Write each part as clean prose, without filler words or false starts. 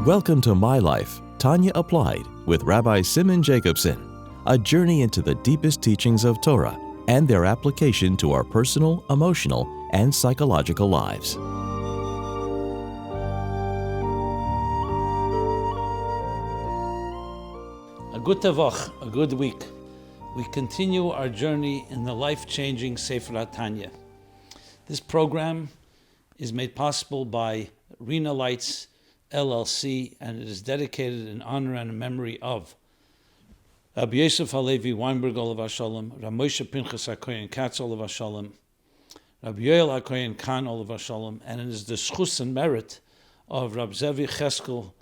Welcome to MyLife, Tanya Applied, with Rabbi Jacobson, a journey into the deepest teachings of Torah and their application to our personal, emotional, and psychological lives. A good tavach, a good week. We continue our journey in the life-changing Sefer Tanya. This program is made possible by Rena Lights LLC, and it is dedicated in honor and memory of Rabbi Yosef Halevi Weinberg Olav Hashalom, Rabbi Moshe Pinchas HaKoyen Katz Olav Hashalom, Rabbi Yoel HaKoyen Khan Olav Hashalom, and it is the schus and merit of Rabbi Zevi Cheskel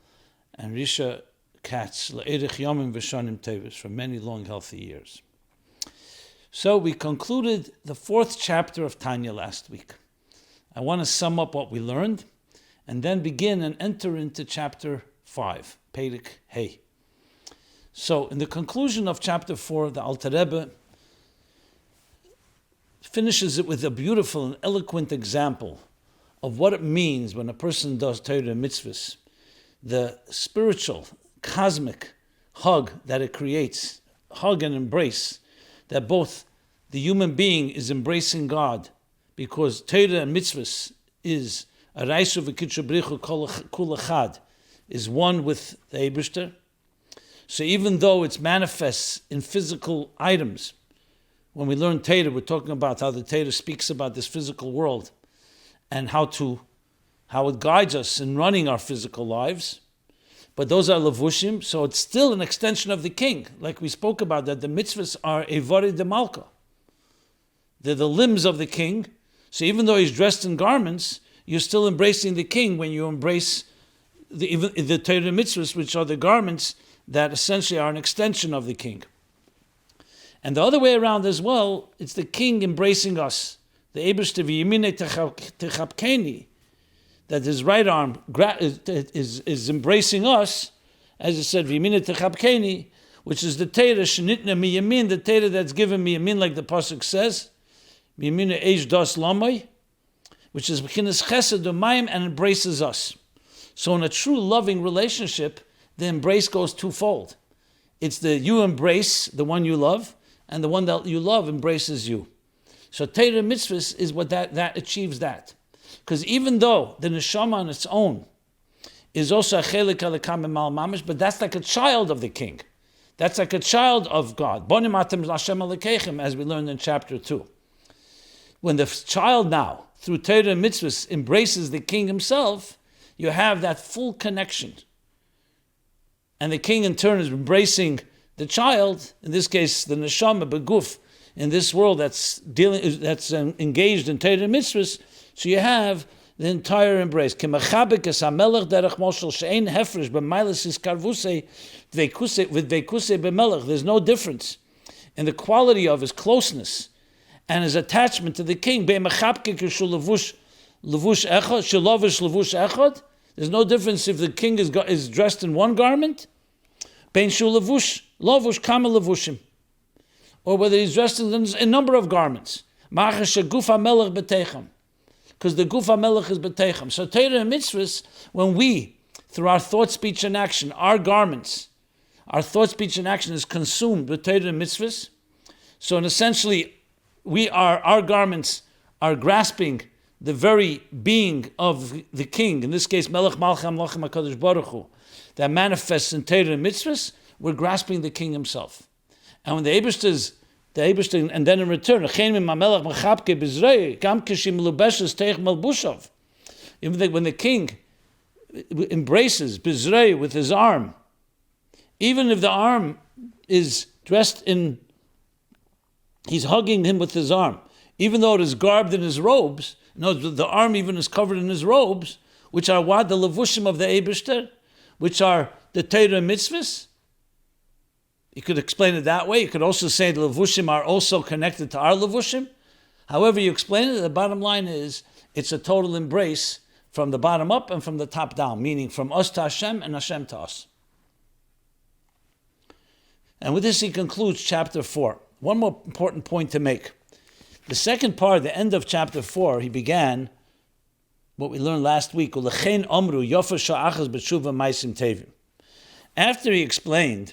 and Risha Katz Le'erich Yomim V'Shanim Tevis for many long, healthy years. So we concluded the 4th chapter of Tanya last week. I want to sum up what we learned and then begin and enter into chapter 5, Perek Hey. So in the conclusion of chapter 4, the Alter Rebbe finishes it with a beautiful and eloquent example of what it means when a person does Torah and mitzvahs, the spiritual, cosmic hug that it creates, hug and embrace, that both the human being is embracing God, because Torah and mitzvahs is a Raisu v'kitshu brichu kol echad, is one with the Eibishter. So even though it's manifests in physical items, when we learn Torah, we're talking about how the Torah speaks about this physical world and how it guides us in running our physical lives. But those are levushim, so it's still an extension of the king. Like we spoke about, that the mitzvahs are evari de malka. They're the limbs of the king. So even though he's dressed in garments, you're still embracing the king when you embrace the Torah mitzvahs, which are the garments that essentially are an extension of the king. And the other way around as well, it's the king embracing us. The Eibishter v'yimine techapkeni, that his right arm is embracing us, as it said, v'yimine techapkeni, which is the Torah shenitna miyamin, the Torah that's given miyamin, like the pasuk says, v'yimine eish das lamai, which is b'chinas chesed u'mayim, and embraces us. So in a true loving relationship, the embrace goes twofold. It's the you embrace the one you love, and the one that you love embraces you. So Torah mitzvahs is what that achieves that. Because even though the neshama on its own is also a chelik alekam emal mamish, but that's like a child of the king. That's like a child of God. Bonim atem l'Hashem alekechem, as we learned in chapter 2. When the child now, through Torah and mitzvahs, embraces the king himself, you have that full connection. And the king in turn is embracing the child, in this case the neshama beguf, in this world that's engaged in Torah and mitzvahs. So you have the entire embrace. There's no difference in the quality of his closeness and his attachment to the king. There's no difference if the king is dressed in one garment, or whether he's dressed in a number of garments. Because the guf HaMelech is betechem. So Torah and mitzvahs, when we, through our thought, speech, and action, our garments, our thought, speech, and action is consumed with Torah and mitzvahs. So essentially, our garments are grasping the very being of the king, in this case, Melech Malchei Amlachim HaKadosh Baruch Hu, that manifests in Torah and mitzvahs, we're grasping the king himself. And when the Eibishter, and then in return, when the king embraces Bizrei with his arm, even if the arm is dressed in, he's hugging him with his arm, even though it is garbed in his robes, no, the arm even is covered in his robes, which are what? The levushim of the Eibishter, which are the Torah and mitzvahs. You could explain it that way. You could also say the levushim are also connected to our levushim. However you explain it, the bottom line is it's a total embrace from the bottom up and from the top down, meaning from us to Hashem and Hashem to us. And with this he concludes chapter 4. One more important point to make. The second part, the end of chapter 4, he began what we learned last week. Ulechein omru yofa sha'achas b'tshuva maisim tevim. After he explained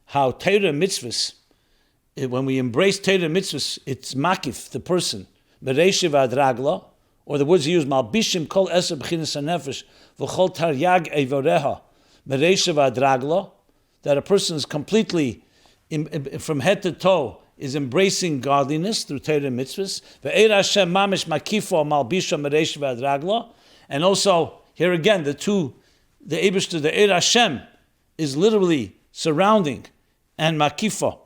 how Torah mitzvahs, when we embrace Torah mitzvahs, it's makif, the person, bereishiv ad ragla, or the words he used, malbishim kol eser b'chinas hanefesh v'chol taryag evoreha bereishiv ad ragla, that a person is completely, from head to toe, is embracing godliness through Torah mitzvahs. Ve'er Hashem mamish makifo malbisha bereishiv ad ragla, and also here again the Eibishter, the Eir Hashem, is literally surrounding, and makifo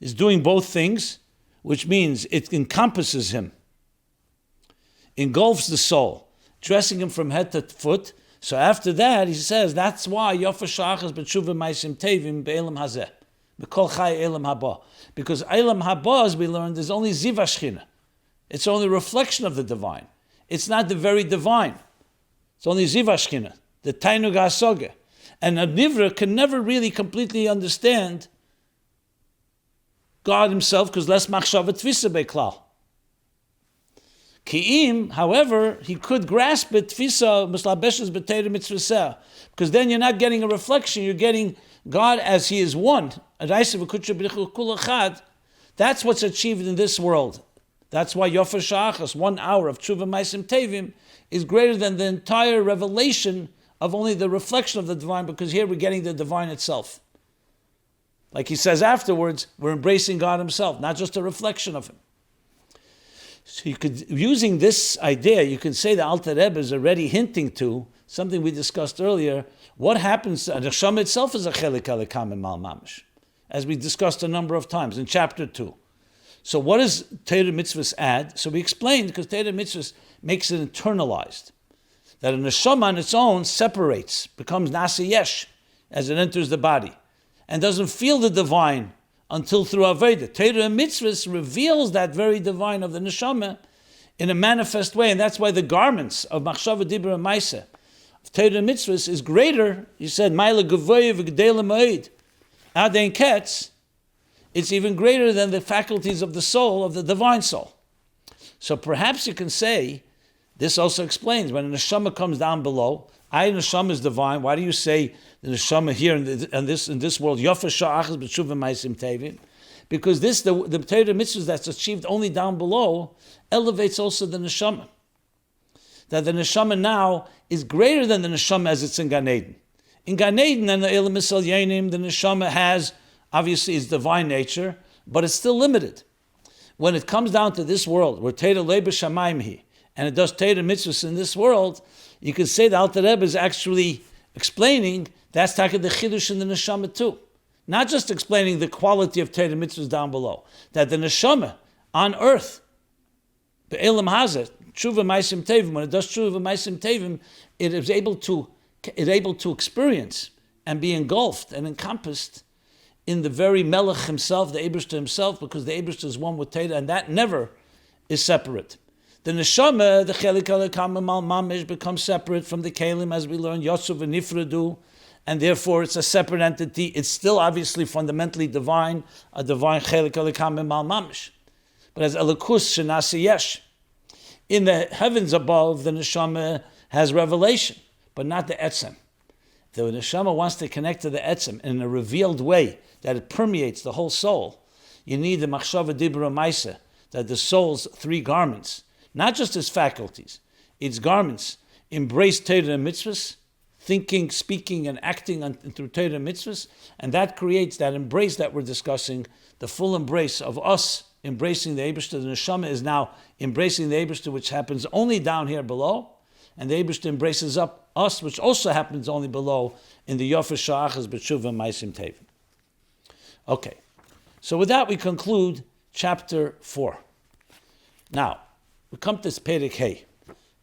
is doing both things, which means it encompasses him, engulfs the soul, dressing him from head to foot. So after that, he says, that's why Yofa Shachas B'tshuva Maisim Tevim Be'elam Hazeh, B'kol Chai Elam Haba. Because Elam Haba, as we learned, is only Ziva Shechina. It's only a reflection of the divine. It's not the very divine. It's only Ziva Shechina, the Tainug HaSoge. And a Nivra can never really completely understand God himself, because less machshava tvisa beklal. Ki'im, however, he could grasp it, tvisa mislabeshes b'teira mitzvaseh, because then you're not getting a reflection, you're getting God as he is one. That's what's achieved in this world. That's why Yofa Shachas, 1 hour of Tshuva Maisim Tevim, is greater than the entire revelation of only the reflection of the divine, because here we're getting the divine itself. Like he says afterwards, we're embracing God himself, not just a reflection of him. So you could, using this idea, you can say the Alter Rebbe is already hinting to something we discussed earlier. What happens, the neshama itself is a chelik alikam mal mamish, as we discussed a number of times in chapter 2. So what does Torah mitzvahs add? So we explained, because Torah mitzvahs makes it internalized, that a neshama on its own separates, becomes nasi yesh, as it enters the body, and doesn't feel the divine until through Aveda. Torah and mitzvahs reveals that very divine of the neshama in a manifest way, and that's why the garments of machshava, dibra, and maaseh of Torah and mitzvahs is greater. You said, Maila Gavoya v'Gdela Ma'id, Adein Ketz, it's even greater than the faculties of the soul, of the divine soul. So perhaps you can say, this also explains, when a neshama comes down below, neshama is divine. Why do you say the neshama here in this world? Yofa sha'achas b'tshuva maisim tevim, because the Torah mitzvahs that's achieved only down below elevates also the neshama. That the neshama now is greater than the neshama as it's in Gan Eden. In Gan Eden and the Elam Misal Yenim, the neshama has obviously its divine nature, but it's still limited. When it comes down to this world, where Torah leiba shamayim hi, and it does Torah mitzvahs in this world, you can say the Alter Rebbe is actually explaining that's taka the chidush in the neshama too. Not just explaining the quality of Torah mitzvahs down below, that the neshama on earth, be'elam hazeh, tshuva maisim tevim, when it does tshuva maisim tevim, it is able to experience and be engulfed and encompassed in the very melech himself, the Eibishter himself, because the Eibishter is one with Torah, and that never is separate. The neshama, the chelik alekam mal mamish, becomes separate from the kelim, as we learn, yotzu v'nifradu, and therefore it's a separate entity. It's still obviously fundamentally divine, a divine chelik alekam mal mamish. But as elikus shenasi yesh, in the heavens above, the neshama has revelation, but not the etzem. The neshama wants to connect to the etzem in a revealed way, that it permeates the whole soul. You need the machshava dibra maaseh, that the soul's 3 garments, not just its faculties, its garments, embrace Torah and mitzvahs, thinking, speaking, and acting through Torah and mitzvahs, and that creates that embrace that we're discussing, the full embrace of us embracing the Eibishter. The neshama is now embracing the Eibishter, which happens only down here below, and the Eibishter embraces up us, which also happens only below in the Yofa Sha'achas B'tshuva Maisim Tevim. Okay, so with that we conclude chapter 4. Now, we come to Perek Hey.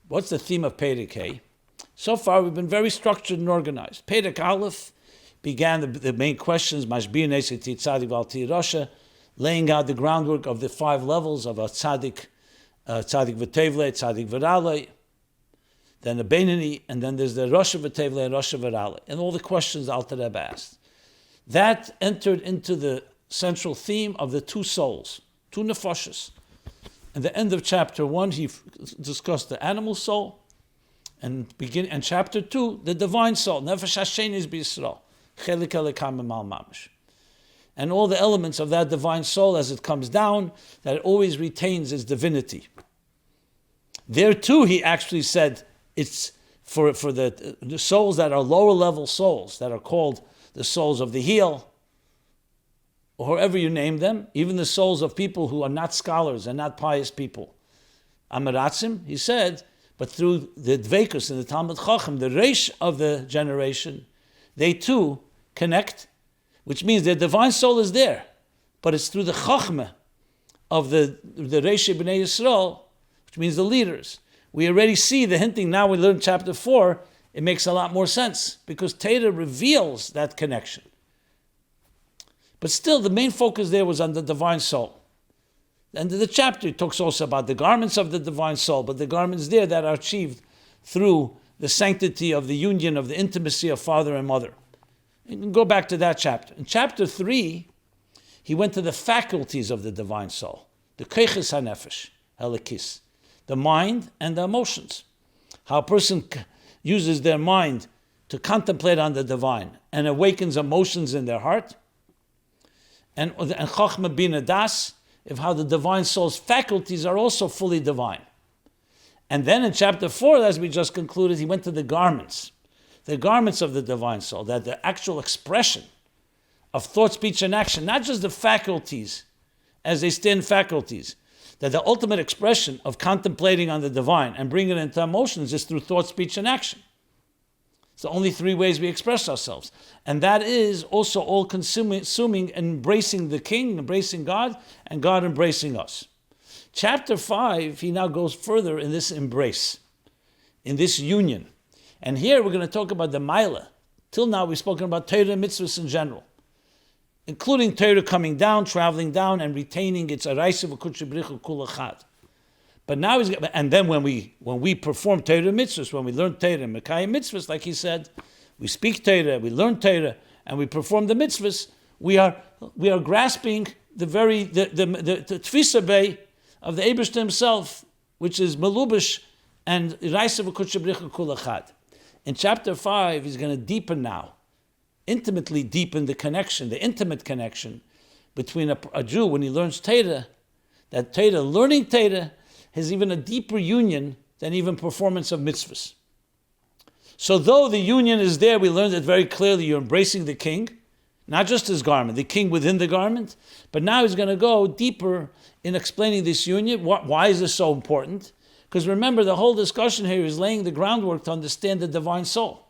What's the theme of Perek Hey? So far, we've been very structured and organized. Perek Aleph began the main questions, Mashbir Neseti Tzadik Valti Rasha, laying out the groundwork of the 5 levels of a Tzadik, Tzadik V'Tevle, Tzadik V'Rale, then the Beinani, and then there's the Rasha V'Tevle and Rasha V'Rale, and all the questions the Alter Rebbe asked. That entered into the central theme of the 2 souls, 2 nefashos. At the end of chapter 1, he discussed the animal soul, And chapter 2, the divine soul, Nefesh Hashem is B'Yisrael, Chelik Elikam Mal Mamish. And all the elements of that divine soul as it comes down, that it always retains its divinity. There too, he actually said, it's for the souls that are lower level souls, that are called the souls of the heel, or however you name them, even the souls of people who are not scholars and not pious people. Amaratzim, he said, but through the Dveikus and the Talmud Chacham, the Reish of the generation, they too connect, which means their divine soul is there, but it's through the Chachma of the Reish B'nai Yisrael, which means the leaders. We already see the hinting, now we learn chapter 4, it makes a lot more sense, because Torah reveals that connection. But still, the main focus there was on the divine soul. And the chapter talks also about the garments of the divine soul, but the garments there that are achieved through the sanctity of the union of the intimacy of father and mother. You can go back to that chapter. In chapter 3, he went to the faculties of the divine soul, the keiches hanefesh, helikis, the mind and the emotions. How a person uses their mind to contemplate on the divine and awakens emotions in their heart. And chachma bina das, of how the divine soul's faculties are also fully divine. And then in chapter 4, as we just concluded, he went to the garments of the divine soul, that the actual expression of thought, speech, and action, not just the faculties as they stand faculties, that the ultimate expression of contemplating on the divine and bringing it into emotions is through thought, speech, and action. It's the only 3 ways we express ourselves. And that is also all-consuming, embracing the King, embracing God, and God embracing us. Chapter 5, he now goes further in this embrace, in this union. And here we're going to talk about the Maila. Till now we've spoken about Torah and mitzvahs in general, including Torah coming down, traveling down, and retaining its Araisa v'Kutche B'richu Kul Echad. But now and then when we perform Torah mitzvahs, when we learn Torah and Mekayim mitzvahs, like he said, we speak Torah, we learn Torah, and we perform the mitzvahs, we are grasping the tfisa bay of the Eibishter himself, which is Melubish and Raisa v'Kutche B'richu Kul Echad. In chapter 5, he's going to deepen now, intimately deepen the connection, the intimate connection between a Jew when he learns Torah, that Torah, learning Torah, has even a deeper union than even performance of mitzvahs. So though the union is there, we learned it very clearly, you're embracing the King, not just his garment, the King within the garment, but now he's going to go deeper in explaining this union. Why is this so important? Because remember, the whole discussion here is laying the groundwork to understand the divine soul.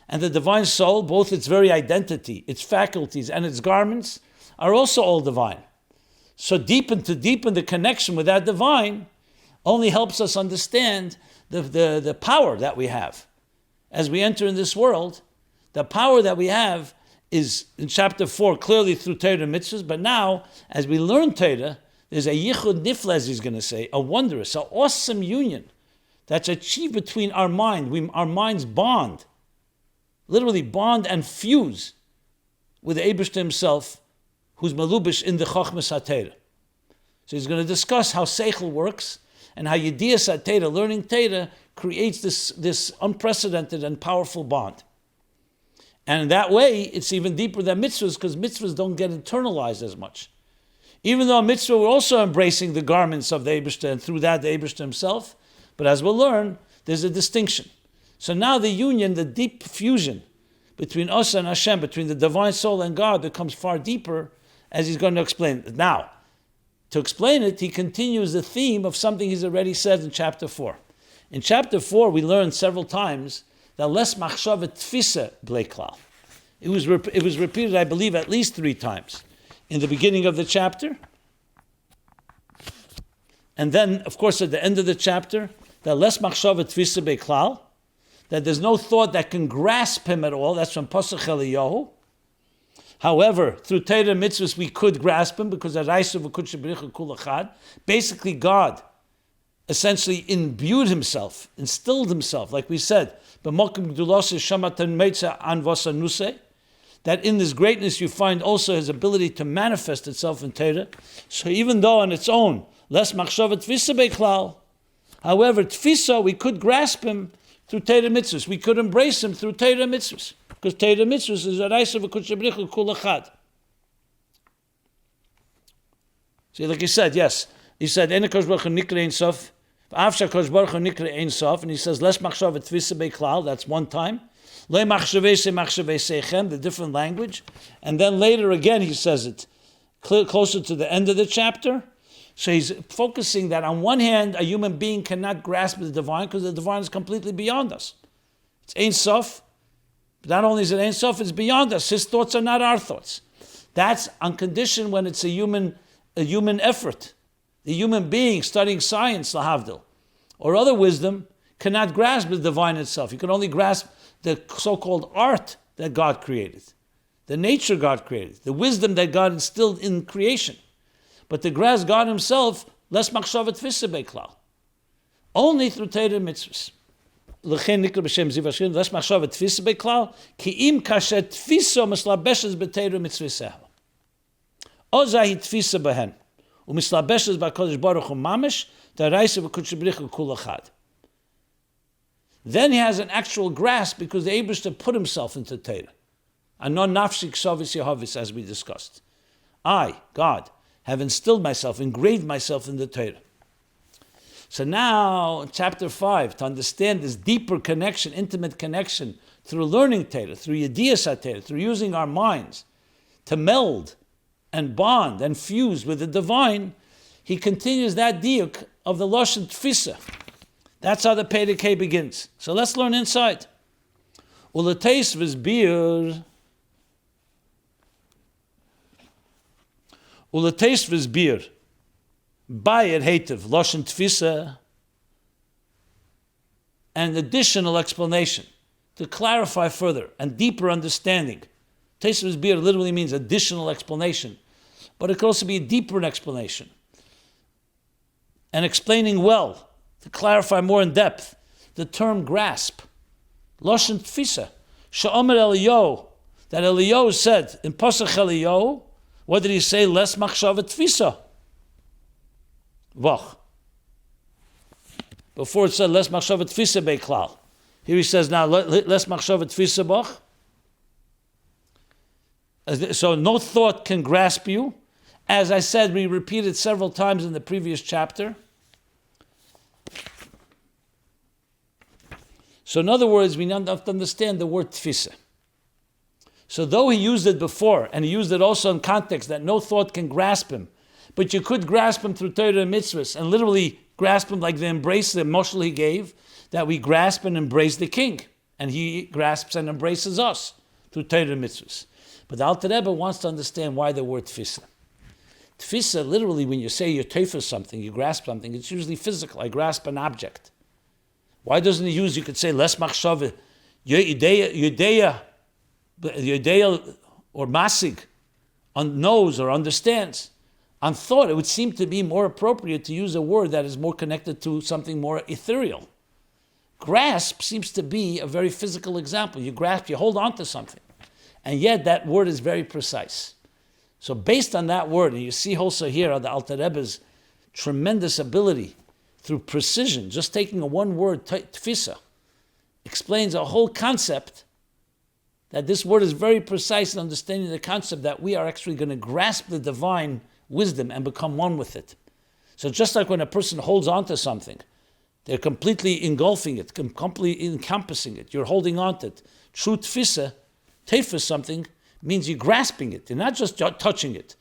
And the divine soul, both its very identity, its faculties, and its garments, are also all divine. So to deepen the connection with that divine only helps us understand the power that we have. As we enter in this world, the power that we have is in chapter 4, clearly through Torah and mitzvahs, but now, as we learn Torah, there's a yichud nifla, as he's going to say, a wondrous, an awesome union that's achieved between our mind. Our minds bond, literally bond and fuse with the Eibishter himself, who's melubish in the Chochmas HaTorah. So he's going to discuss how Seichel works and how Yediyas HaTorah, learning Torah, creates this unprecedented and powerful bond. And in that way, it's even deeper than mitzvahs, because mitzvahs don't get internalized as much. Even though mitzvah, we're also embracing the garments of the Eibishter, and through that, the Eibishter himself. But as we'll learn, there's a distinction. So now the union, the deep fusion between us and Hashem, between the divine soul and God, becomes far deeper, as he's going to explain. Now, to explain it, he continues the theme of something he's already said in chapter 4. In chapter 4, we learned several times that les machshava tfisa blei klal. It was repeated, I believe, at least 3 times. In the beginning of the chapter, and then, of course, at the end of the chapter, that les machshava tfisa blei klal, that there's no thought that can grasp him at all. That's from Pasuk Eliyahu. However, through Torah and mitzvahs, we could grasp him, because basically God essentially imbued himself, instilled himself, like we said, that in this greatness you find also his ability to manifest itself in Torah. So even though on its own, less machshava tfisa beklal, however, tfisa, we could grasp him through Torah mitzvahs. We could embrace him through Torah mitzvahs. Because Torah mitzvahs is a reisa v'kudsha b'richu kul echad. See, like he said, yes. He said, Ene kosh baruch hu nikra ein sof. V'avsha kosh baruch hu nikra ein sof. And he says, Les machshav et tvisa beklal. That's one time. Le machshavei sechem, the different language. And then later again he says it, closer to the end of the chapter. So he's focusing that on one hand, a human being cannot grasp the divine because the divine is completely beyond us. It's Ein Sof. But not only is it Ein Sof, it's beyond us. His thoughts are not our thoughts. That's on condition when it's a human effort. The human being studying science, lahavdil, or other wisdom, cannot grasp the divine itself. You can only grasp the so-called art that God created, the nature God created, the wisdom that God instilled in creation. But to grasp God himself, les machshavet tfisa beklal, only through Torah mitzvahs. L'chein nikra b'shem ziv Hashem, les machshavet tfisa beklal, ki im kasher tfiso mislabeshes b'Torah mitzvasehu. Ozai tfisa behen, umislabeshes b'Kodesh Baruch Hu mamish, da'raisa v'kudsha b'richu kul echad. Then he has an actual grasp because the Eibishter put himself into Torah. Anon nafshik sovis yehovis, as we discussed. I, God, have instilled myself, engraved myself in the Torah. So now, in chapter 5, to understand this deeper connection, intimate connection, through learning Torah, through Yediyas HaTorah, through using our minds, to meld and bond and fuse with the divine, he continues that diuk of the Lashon Tfisa. That's how the Perek Hey begins. So let's learn inside. Uleteis v'zbir. Uleteis v'zbir. Bayed heitev Lashon Tfisa. An additional explanation to clarify further and deeper understanding. Teis v'zbir literally means additional explanation, but it could also be a deeper explanation. And explaining well, to clarify more in depth, the term grasp, Lashon Tfisa, Sha'omer Eliyahu, that Eliyahu said in Pasach Eliyahu, what did he say? Les machshavet tfisa. Vach. Before it said Les machshavet tfisa beklal. Here he says now Les machshavet tfisa bach. So no thought can grasp you. As I said, we repeated several times in the previous chapter. So in other words, we have to understand the word tfisa. So though he used it before, and he used it also in context that no thought can grasp him, but you could grasp him through Torah and mitzvahs, and literally grasp him like the embrace, the moshel he gave, that we grasp and embrace the king, and he grasps and embraces us through Torah and mitzvahs. But the Alter Rebbe wants to understand why the word tfisa. Tfisa, literally, when you say you teifas something, you grasp something, it's usually physical. I grasp an object. Why doesn't he use, you could say, les machshaveh, yedeya or masig, knows or understands. On thought, it would seem to be more appropriate to use a word that is more connected to something more ethereal. Grasp seems to be a very physical example. You grasp, you hold on to something. And yet that word is very precise. So based on that word, and you see also here on the Alter Rebbe's tremendous ability through precision, just taking a one word, tfisa, explains a whole concept, that this word is very precise in understanding the concept that we are actually going to grasp the divine wisdom and become one with it. So just like when a person holds on to something, they're completely engulfing it, completely encompassing it, you're holding on to it. True tfisa, teifas something, means you're grasping it, you're not just touching it.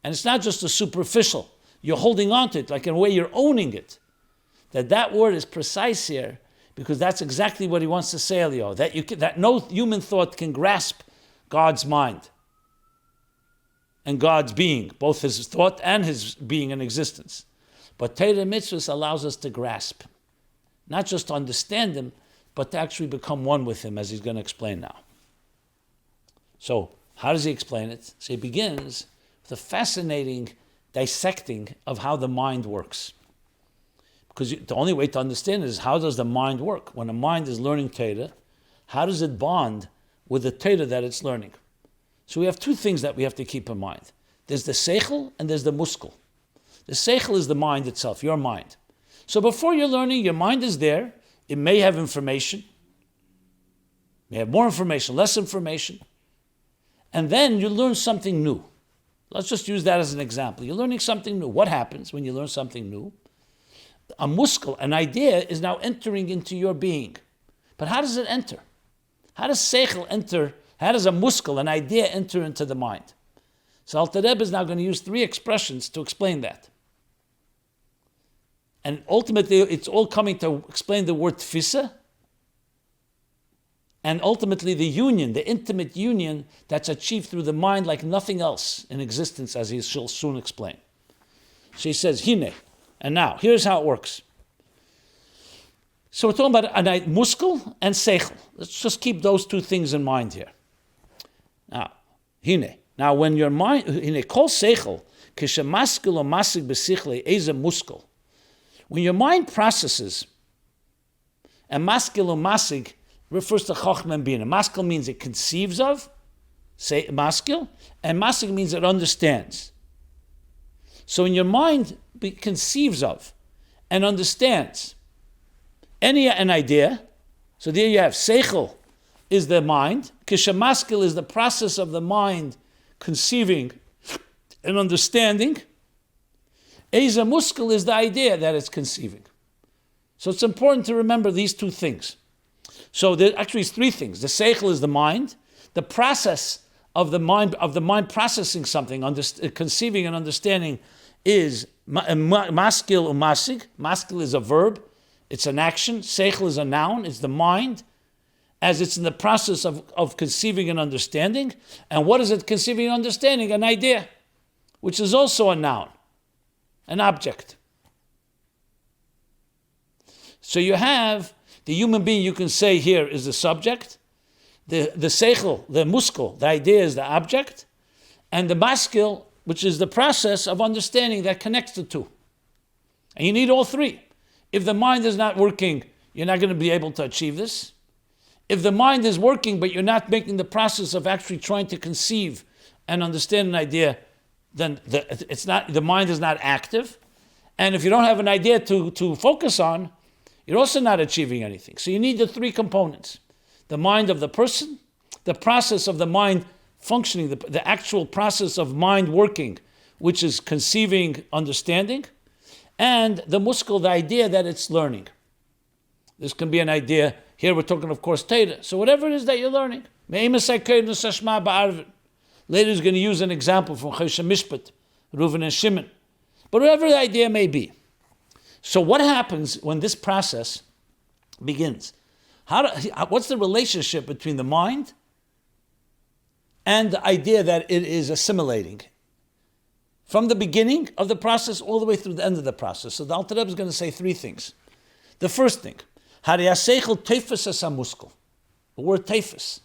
And it's not just a superficial, you're holding on to it, like in a way you're owning it. That word is precise here, because that's exactly what he wants to say, Eliyahu, that no human thought can grasp God's mind and God's being, both his thought and his being and existence. But Torah mitzvahs allows us to grasp, not just to understand him, but to actually become one with him, as he's going to explain now. So, how does he explain it? So he begins with a fascinating dissecting of how the mind works. Because the only way to understand it is, how does the mind work? When a mind is learning Torah, how does it bond with the Torah that it's learning? So we have two things that we have to keep in mind. There's the seichel and there's the muskel. The seichel is the mind itself, your mind. So before you're learning, your mind is there. It may have information, may have more information, less information, and then you learn something new. Let's just use that as an example. You're learning something new. What happens when you learn something new? A muscle, an idea, is now entering into your being. But how does it enter? How does seichel enter? How does a muscle, an idea, enter into the mind? So Alter Rebbe is now going to use 3 expressions to explain that. And ultimately, it's all coming to explain the word tfisa, and ultimately the union, the intimate union that's achieved through the mind like nothing else in existence, as he shall soon explain. So he says, hine, and now, here's how it works. So we're talking about a muskel and seichel. Let's just keep those 2 things in mind here. Now, hine. Now, when your mind, hine kol seichel, kishemaskel o masig besichle eze muskel. When your mind processes, and maskel o masig refers to chochmah and bina. Maskel means it conceives of, say maskel, and masig means it understands. So when your mind conceives of and understands an idea, so there you have seichel is the mind, kishemaskel is the process of the mind conceiving and understanding, eza muskel is the idea that it's conceiving. So it's important to remember these 2 things. So there actually is 3 things. The seichel is the mind, the process of the mind processing something, conceiving and understanding is maskil umasig. Maskil is a verb, it's an action. Seichel is a noun, it's the mind, as it's in the process of conceiving and understanding. And what is it conceiving and understanding? An idea, which is also a noun, an object. So you have the human being, you can say here, is the subject. The seichel, the muskel, the idea is the object. And the maskil, which is the process of understanding that connects the 2. And you need all 3. If the mind is not working, you're not going to be able to achieve this. If the mind is working, but you're not making the process of actually trying to conceive and understand an idea, then the mind is not active. And if you don't have an idea to focus on, you're also not achieving anything. So you need the 3 components. The mind of the person, the process of the mind functioning, the actual process of mind working, which is conceiving, understanding, and the muskel, the idea that it's learning. This can be an idea. Here we're talking, of course, Torah. So whatever it is that you're learning. Later he's going to use an example from Choshen Mishpat, Reuven and Shimon. But whatever the idea may be. So what happens when this process begins? What's the relationship between the mind and the idea that it is assimilating? From the beginning of the process all the way through the end of the process. So the Alter Rebbe is going to say 3 things. The first thing, the word teifus.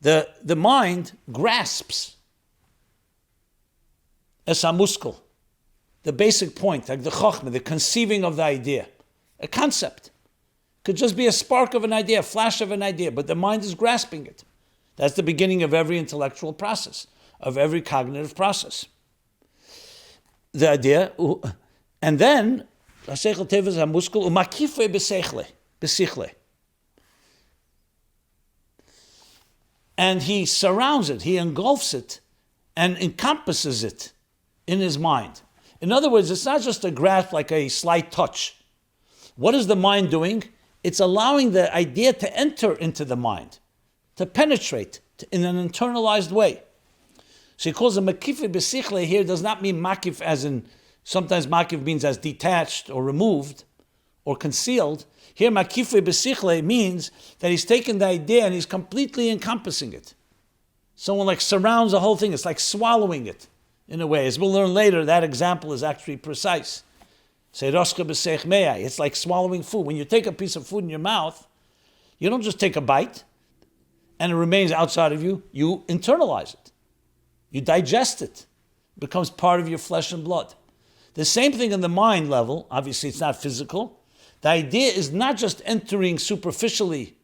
The mind grasps as a muskel, the basic point, like the chokhmah, the conceiving of the idea, a concept. Could just be a spark of an idea, a flash of an idea, but the mind is grasping it. That's the beginning of every intellectual process, of every cognitive process. The idea, and then, and he surrounds it, he engulfs it, and encompasses it in his mind. In other words, it's not just a grasp like a slight touch. What is the mind doing? It's allowing the idea to enter into the mind, to penetrate in an internalized way. So he calls it makif b'sichle here, does not mean makif as in, sometimes makif means as detached or removed or concealed. Here makif b'sichle means that he's taken the idea and he's completely encompassing it. Someone like surrounds the whole thing, it's like swallowing it in a way. As we'll learn later, that example is actually precise. It's like swallowing food. When you take a piece of food in your mouth, you don't just take a bite and it remains outside of you. You internalize it. You digest it. It becomes part of your flesh and blood. The same thing in the mind level. Obviously, it's not physical. The idea is not just entering superficially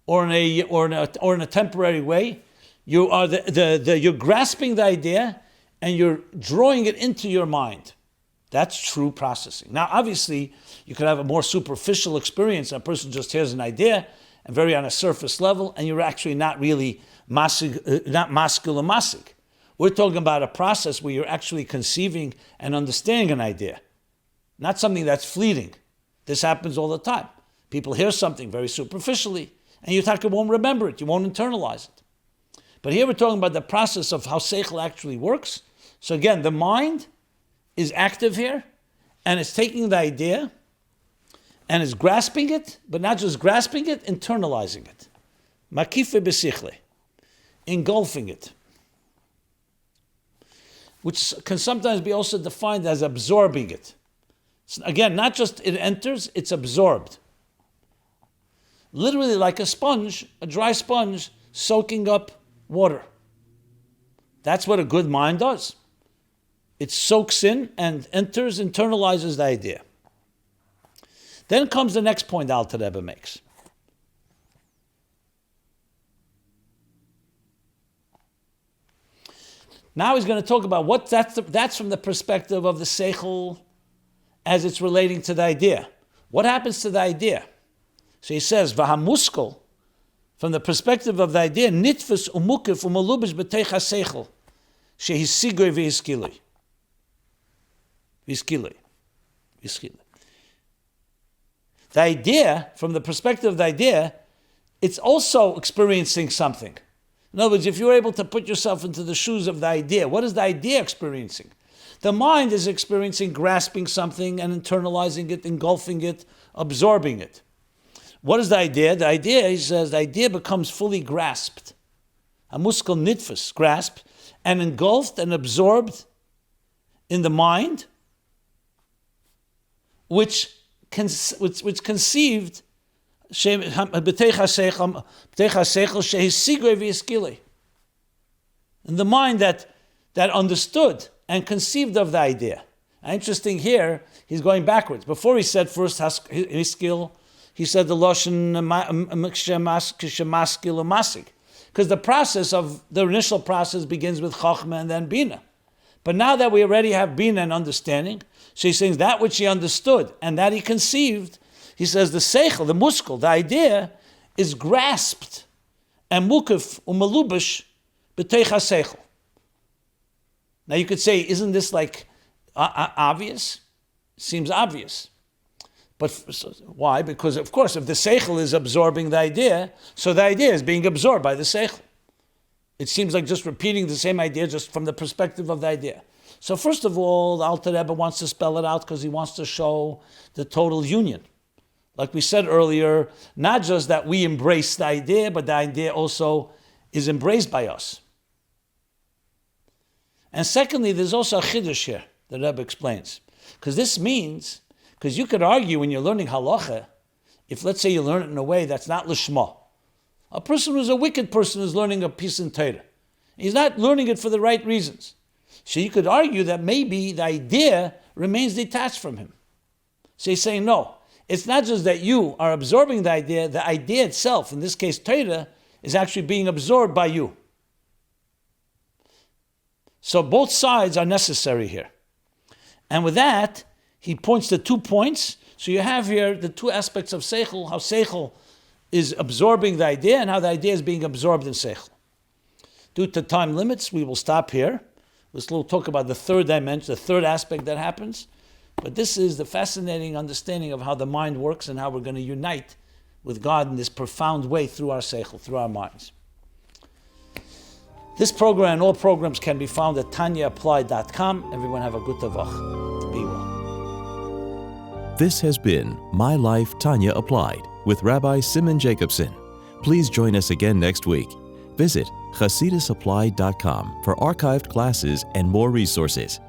or in a temporary way. You are you're grasping the idea and you're drawing it into your mind. That's true processing. Now, obviously, you could have a more superficial experience. A person just hears an idea, and very on a surface level, and you're actually not really not maskil or masik. We're talking about a process where you're actually conceiving and understanding an idea, not something that's fleeting. This happens all the time. People hear something very superficially, and you won't remember it, you won't internalize it. But here we're talking about the process of how seichel actually works. So again, the mind is active here, and it's taking the idea, and it's grasping it, but not just grasping it, internalizing it. Makife besichle, engulfing it, which can sometimes be also defined as absorbing it. Again, not just it enters, it's absorbed. Literally like a sponge, a dry sponge, soaking up water. That's what a good mind does. It soaks in and enters, internalizes the idea. Then comes the next point Alter Rebbe makes. Now he's going to talk about that's from the perspective of the seichel as it's relating to the idea. What happens to the idea? So he says, Vahamuskel, from the perspective of the idea, nitfus umukif umalubish b'teicha seichel, shehisigoi v'hiskiloi. The idea, from the perspective of the idea, it's also experiencing something. In other words, if you're able to put yourself into the shoes of the idea, what is the idea experiencing? The mind is experiencing grasping something and internalizing it, engulfing it, absorbing it. What is the idea? The idea, he says, the idea becomes fully grasped. A muskel nitfus, grasped, and engulfed and absorbed in the mind, which conceived in the mind that understood and conceived of the idea. Interesting here, he's going backwards. Before he said first his skill, he said the lashon masik, because the process of the initial process begins with chachma and then bina. But now that we already have bina and understanding, so he's saying that which he understood and that he conceived, he says the seichel, the muskel, the idea, is grasped and mukif umalubish b'teicha seichel. Now you could say, isn't this like obvious? Seems obvious. But why? Because of course, if the seichel is absorbing the idea, so the idea is being absorbed by the seichel. It seems like just repeating the same idea just from the perspective of the idea. So first of all, the Alter Rebbe wants to spell it out because he wants to show the total union. Like we said earlier, not just that we embrace the idea, but the idea also is embraced by us. And secondly, there's also a chiddush here, the Rebbe explains. Because this means, because you could argue when you're learning halacha, if let's say you learn it in a way that's not lishma. A person who's a wicked person is learning a piece in Torah. He's not learning it for the right reasons. So you could argue that maybe the idea remains detached from him. So he's saying, no, it's not just that you are absorbing the idea itself, in this case Torah, is actually being absorbed by you. So both sides are necessary here. And with that, he points to 2 points. So you have here the 2 aspects of seichel, how seichel is absorbing the idea and how the idea is being absorbed in seichel. Due to time limits, we will stop here. We'll talk about the third dimension, the third aspect that happens. But this is the fascinating understanding of how the mind works and how we're going to unite with God in this profound way through our seichel, through our minds. This program and all programs can be found at TanyaApply.com. Everyone have a good tavach. Be well. This has been My Life, Tanya Applied with Rabbi Simon Jacobson. Please join us again next week. Visit ChasidusApply.com for archived classes and more resources.